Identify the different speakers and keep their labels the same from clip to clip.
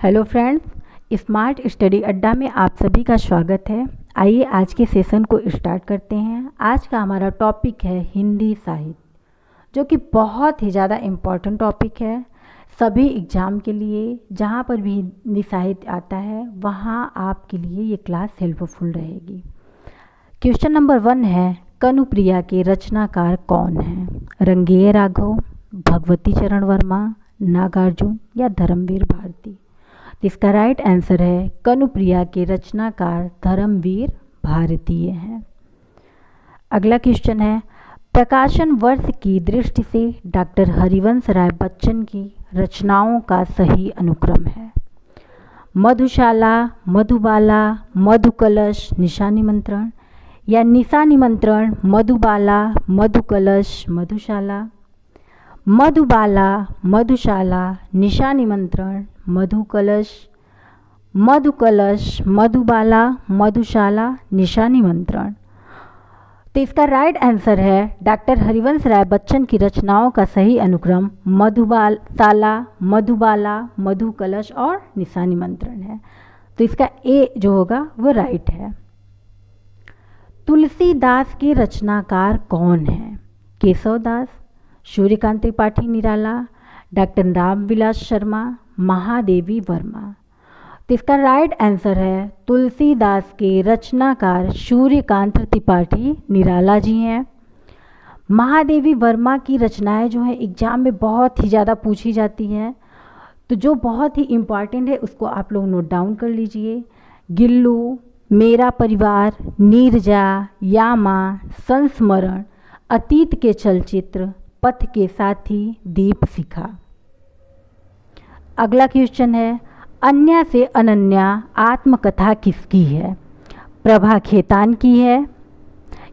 Speaker 1: Hello friends, smart study अड्डा में आप सभी का स्वागत है। आइए आज के सेशन को स्टार्ट करते हैं। आज का हमारा टॉपिक है हिंदी साहित्य, जो कि बहुत ही ज़्यादा इम्पॉर्टेंट टॉपिक है सभी एग्ज़ाम के लिए। जहाँ पर भी हिंदी साहित्य आता है वहाँ आपके लिए ये क्लास हेल्पफुल रहेगी। क्वेश्चन नंबर 1 है, कनुप्रिया के रचनाकार कौन हैं? रंगेय राघव, भगवती चरण वर्मा, नागार्जुन या धर्मवीर भारती? इसका राइट आंसर है कनुप्रिया के रचनाकार धर्मवीर भारतीय हैं। अगला क्वेश्चन है, प्रकाशन वर्ष की दृष्टि से डॉक्टर हरिवंश राय बच्चन की रचनाओं का सही अनुक्रम है? मधुशाला, मधुबाला, मधुकलश, निशा निमंत्रण या निशा निमंत्रण, मधुबाला, मधुकलश, मधुशाला? मधुबाला, मधुशाला, निशा निमंत्रण, मधुकलश, मधुकलश, मधुबाला, मधुशाला, निशा निमंत्रण? तो इसका राइट आंसर है डॉक्टर हरिवंश राय बच्चन की रचनाओं का सही अनुक्रम मधुशाला, मधुबाला, मधुकलश और निशा निमंत्रण है। तो इसका ए जो होगा वो राइट है। तुलसीदास के रचनाकार कौन है? केशवदास, सूर्यकांत त्रिपाठी निराला, डॉक्टर रामविलास शर्मा, महादेवी वर्मा? तो इसका राइट आंसर है तुलसीदास के रचनाकार सूर्यकांत त्रिपाठी निराला जी हैं। महादेवी वर्मा की रचनाएं जो हैं एग्जाम में बहुत ही ज़्यादा पूछी जाती हैं, तो जो बहुत ही इम्पॉर्टेंट है उसको आप लोग नोट डाउन कर लीजिए। गिल्लू, मेरा परिवार, नीरजा, यामा, संस्मरण, अतीत के चलचित्र, पथ के साथी, दीप शिखा? अगला क्वेश्चन है, अन्या से अनन्या आत्मकथा किसकी है? प्रभा खेतान की है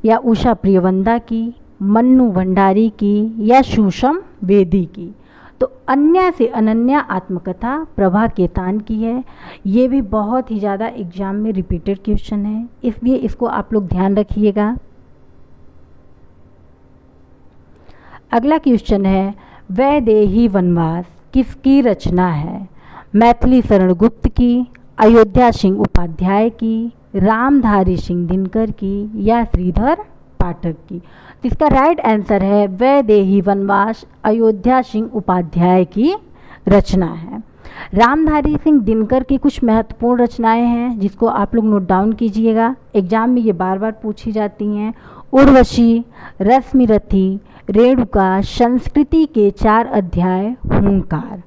Speaker 1: या उषा प्रियवंदा की, मन्नू भंडारी की या सुषम वेदी की? तो अन्या से अनन्या आत्मकथा प्रभा खेतान की है। ये भी बहुत ही ज़्यादा एग्जाम में रिपीटेड क्वेश्चन है, इसलिए इसको आप लोग ध्यान रखिएगा। अगला क्वेश्चन है, वैदेही वनवास किसकी रचना है? मैथिली शरण गुप्त की, अयोध्या सिंह उपाध्याय की, रामधारी सिंह दिनकर की या श्रीधर पाठक की? तो इसका राइट आंसर है वैदेही वनवास अयोध्या सिंह उपाध्याय की रचना है। रामधारी सिंह दिनकर की कुछ महत्वपूर्ण रचनाएं हैं जिसको आप लोग नोट डाउन कीजिएगा, एग्जाम में ये बार बार पूछी जाती हैं। उर्वशी, रश्मिरथी, रेणुका, संस्कृति के 4 अध्याय, हुंकार?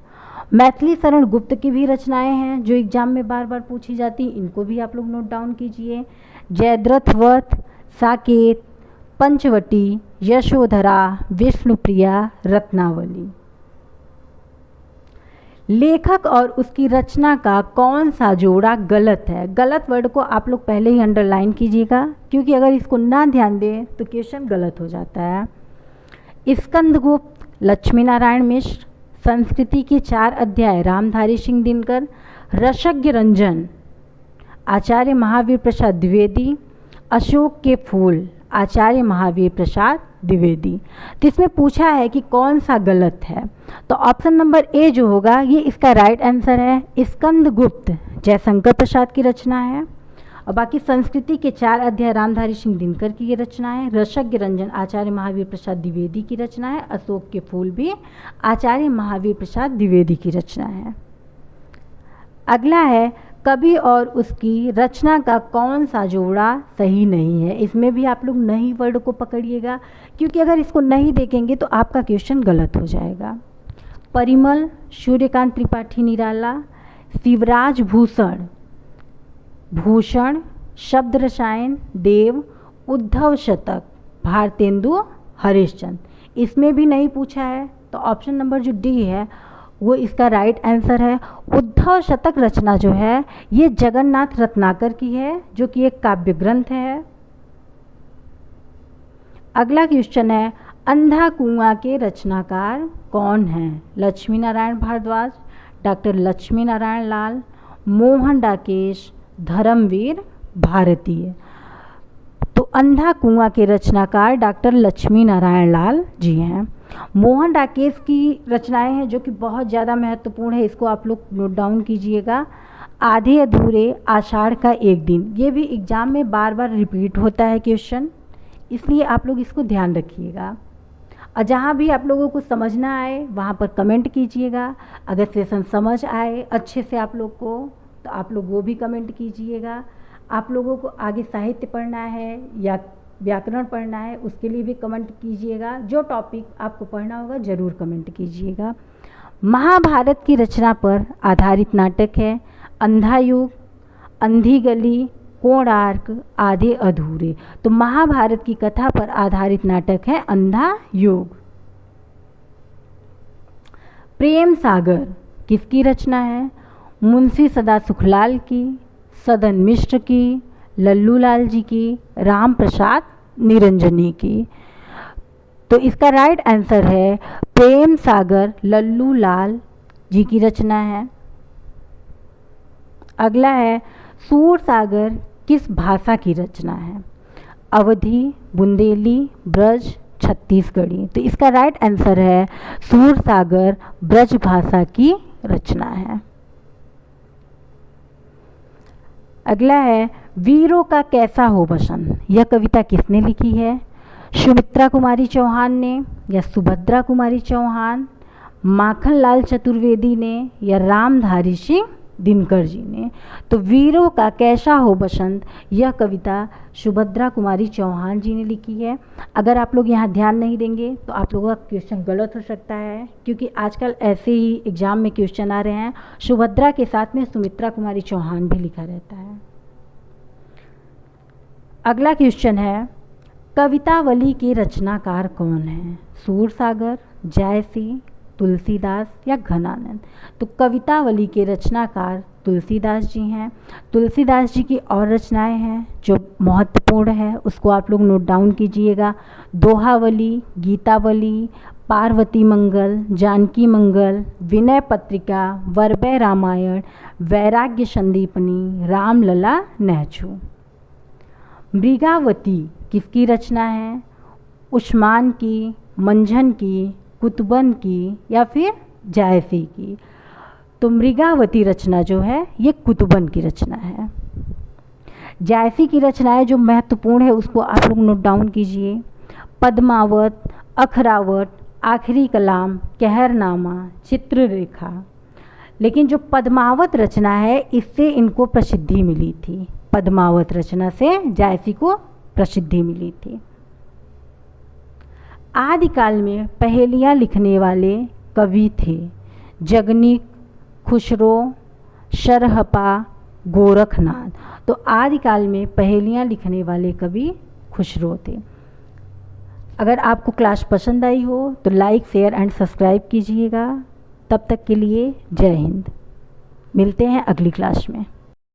Speaker 1: मैथिली शरण गुप्त की भी रचनाएं हैं जो एग्जाम में बार बार पूछी जाती, इनको भी आप लोग नोट डाउन कीजिए। जयद्रथ वध, साकेत, पंचवटी, यशोधरा, विष्णुप्रिया, रत्नावली? लेखक और उसकी रचना का कौन सा जोड़ा गलत है? गलत वर्ड को आप लोग पहले ही अंडरलाइन कीजिएगा, क्योंकि अगर इसको ना ध्यान दें तो क्वेश्चन गलत हो जाता है। स्कंदगुप्त, लक्ष्मी नारायण मिश्र, संस्कृति के 4 अध्याय, रामधारी सिंह दिनकर, रसज्ञ रंजन, आचार्य महावीर प्रसाद द्विवेदी, अशोक के फूल, आचार्य महावीर प्रसाद द्विवेदी? तो इसमें पूछा है कि कौन सा गलत है, तो ऑप्शन नंबर ए जो होगा ये इसका राइट आंसर है। स्कंदगुप्त जयशंकर प्रसाद की रचना है, और बाकी संस्कृति के 4 अध्याय रामधारी सिंह दिनकर की ये रचना है। रसज्ञ रंजन आचार्य महावीर प्रसाद द्विवेदी की रचना है। अशोक के फूल भी आचार्य महावीर प्रसाद द्विवेदी की रचना है। अगला है, कवि और उसकी रचना का कौन सा जोड़ा सही नहीं है? इसमें भी आप लोग नहीं वर्ड को पकड़िएगा, क्योंकि अगर इसको नहीं देखेंगे तो आपका क्वेश्चन गलत हो जाएगा। परिमल, सूर्यकांत त्रिपाठी निराला, शिवराज भूषण, भूषण, शब्द रसायन, देव, उद्धव शतक, भारतेंदु हरिश्चंद्र? इसमें भी नहीं पूछा है, तो ऑप्शन नंबर जो डी है वो इसका राइट आंसर है। उद्धव शतक रचना जो है ये जगन्नाथ रत्नाकर की है, जो कि एक काव्य ग्रंथ है। अगला क्वेश्चन है, अंधा कुआं के रचनाकार कौन हैं? लक्ष्मी नारायण भारद्वाज, डॉक्टर लक्ष्मी नारायण लाल, मोहन डाकेश, धर्मवीर भारतीय? तो अंधा कुआं के रचनाकार डॉक्टर लक्ष्मी नारायण लाल जी हैं। मोहन राकेश की रचनाएं हैं जो कि बहुत ज़्यादा महत्वपूर्ण है, इसको आप लोग नोट डाउन कीजिएगा। आधे अधूरे आषाढ़ का एक दिन, ये भी एग्ज़ाम में बार बार रिपीट होता है क्वेश्चन, इसलिए आप लोग इसको ध्यान रखिएगा। और जहाँ भी आप लोगों को समझना आए वहाँ पर कमेंट कीजिएगा। अगर सेशन समझ आए अच्छे से आप लोग को तो आप लोग वो भी कमेंट कीजिएगा। आप लोगों को आगे साहित्य पढ़ना है या व्याकरण पढ़ना है उसके लिए भी कमेंट कीजिएगा। जो टॉपिक आपको पढ़ना होगा ज़रूर कमेंट कीजिएगा। महाभारत की रचना पर आधारित नाटक है अंधा युग, अंधी गली, कोणार्क, आधे अधूरे। तो महाभारत की कथा पर आधारित नाटक है अंधा युग। प्रेम सागर किसकी रचना है? मुंशी सदा सुखलाल की, सदन मिश्र की, लल्लू लाल जी की, राम प्रसाद निरंजनी की। तो इसका राइट आंसर है प्रेम सागर लल्लू लाल जी की रचना है। अगला है सूर सागर किस भाषा की रचना है? अवधी, बुंदेली, ब्रज, छत्तीसगढ़ी। तो इसका राइट आंसर है सूर सागर ब्रज भाषा की रचना है। अगला है वीरों का कैसा हो बसन, यह कविता किसने लिखी है? सुमित्रा कुमारी चौहान ने या सुभद्रा कुमारी चौहान, माखन लाल चतुर्वेदी ने या रामधारी सिंह दिनकर जी ने? तो वीरों का कैसा हो बसंत यह कविता सुभद्रा कुमारी चौहान जी ने लिखी है। अगर आप लोग यहाँ ध्यान नहीं देंगे तो आप लोगों का क्वेश्चन गलत हो सकता है, क्योंकि आजकल ऐसे ही एग्ज़ाम में क्वेश्चन आ रहे हैं, सुभद्रा के साथ में सुमित्रा कुमारी चौहान भी लिखा रहता है। अगला क्वेश्चन है कवितावली के रचनाकार कौन है? सूरसागर, जायसी, तुलसीदास या घनानंद? तो कवितावली के रचनाकार तुलसीदास जी हैं। तुलसीदास जी की और रचनाएं हैं जो महत्वपूर्ण है, उसको आप लोग नोट डाउन कीजिएगा। दोहावली, गीतावली, पार्वती मंगल, जानकी मंगल, विनय पत्रिका, वरबय रामायण, वैराग्य संदीपनी, रामलला नहचू। मृगावती किसकी रचना है? उस्मान की, मंझन की, कुतुबन की या फिर जायसी की? तो मृगावती रचना जो है ये कुतुबन की रचना है। जायसी की रचनाएं जो महत्वपूर्ण है उसको आप लोग नोट डाउन कीजिए। पद्मावत, अखरावत, आखिरी कलाम, कहरनामा, चित्ररेखा। लेकिन जो पद्मावत रचना है इससे इनको प्रसिद्धि मिली थी, पद्मावत रचना से जायसी को प्रसिद्धि मिली थी। आदिकाल में पहेलियाँ लिखने वाले कवि थे जगनीक, खुसरो, शरहपा, गोरखनाथ। तो आदिकाल में पहेलियाँ लिखने वाले कवि खुसरो थे। अगर आपको क्लास पसंद आई हो तो लाइक, शेयर एंड सब्सक्राइब कीजिएगा। तब तक के लिए जय हिंद। मिलते हैं अगली क्लास में।